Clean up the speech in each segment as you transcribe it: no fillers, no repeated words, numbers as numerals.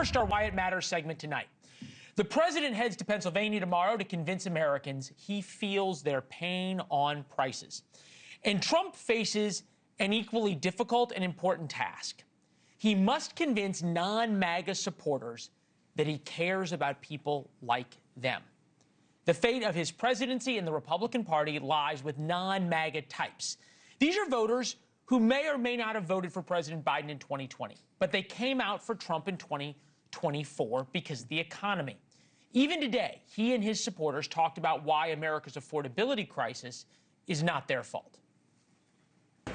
first, our Why It Matters segment tonight. The president heads to Pennsylvania tomorrow to convince Americans he feels their pain on prices. And Trump faces an equally difficult and important task. He must convince non-MAGA supporters that he cares about people like them. The fate of his presidency and the Republican Party lies with non-MAGA types. These are voters who may or may not have voted for President Biden in 2020, but they came out for Trump in 2024 because of the economy. Even today, he and his supporters talked about why America's affordability crisis is not their fault.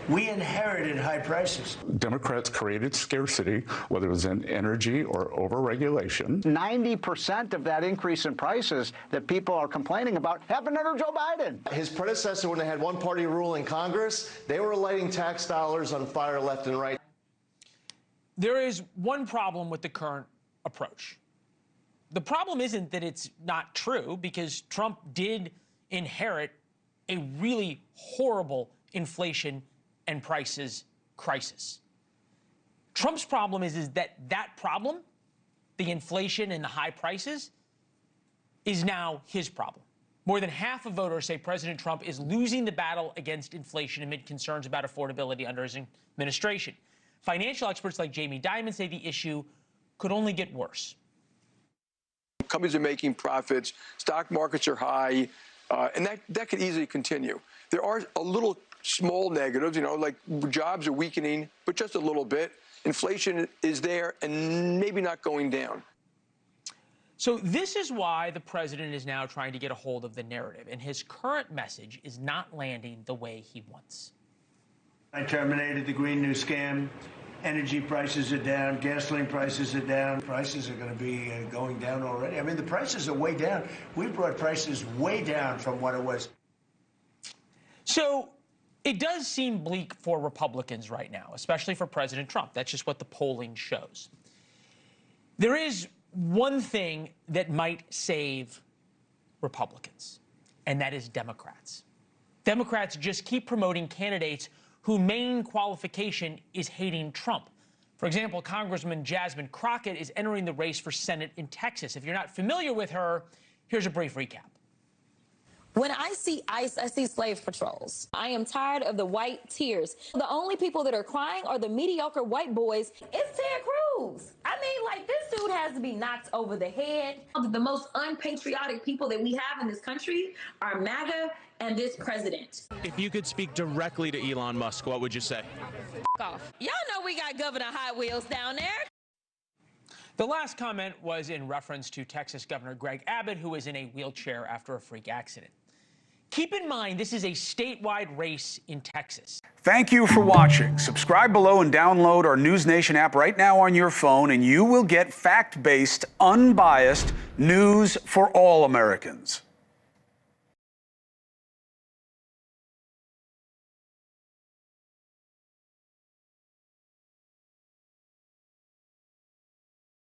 We inherited high prices. Democrats created scarcity, whether it was in energy or overregulation. 90% of that increase in prices that people are complaining about happened under Joe Biden. His predecessor, when they had one-party rule in Congress, they were lighting tax dollars on fire left and right. There is one problem with the current approach. The problem isn't that it's not true, because Trump did inherit a really horrible inflation and prices crisis. Trump's problem is that problem, the inflation and the high prices, is now his problem. More than half of voters say President Trump is losing the battle against inflation amid concerns about affordability under his administration. Financial experts like Jamie Dimon say the issue could only get worse. Companies are making profits, stock markets are high, and that could easily continue. There are a little small negatives, like jobs are weakening, but just a little bit. Inflation is there and maybe not going down. So this is why the president is now trying to get a hold of the narrative, and his current message is not landing the way he wants. I terminated the Green New Scam. Energy prices are down. Gasoline prices are down. Prices are going to be going down already. I mean, the prices are way down. We brought prices way down from what it was. So it does seem bleak for Republicans right now, especially for President Trump. That's just what the polling shows. There is one thing that might save Republicans, and that is Democrats. Democrats just keep promoting candidates whose main qualification is hating Trump. For example, Congressman Jasmine Crockett is entering the race for Senate in Texas. If you're not familiar with her, here's a brief recap. When I see ICE, I see slave patrols. I am tired of the white tears. The only people that are crying are the mediocre white boys. It's Ted Cruz. I mean, like, this dude has to be knocked over the head. The most unpatriotic people that we have in this country are MAGA and this president. If you could speak directly to Elon Musk, what would you say? F off. Y'all know we got Governor Hot Wheels down there. The last comment was in reference to Texas Governor Greg Abbott, who is in a wheelchair after a freak accident. Keep in mind, this is a statewide race in Texas. Thank you for watching. Subscribe below and download our NewsNation app right now on your phone, and you will get fact-based, unbiased news for all Americans.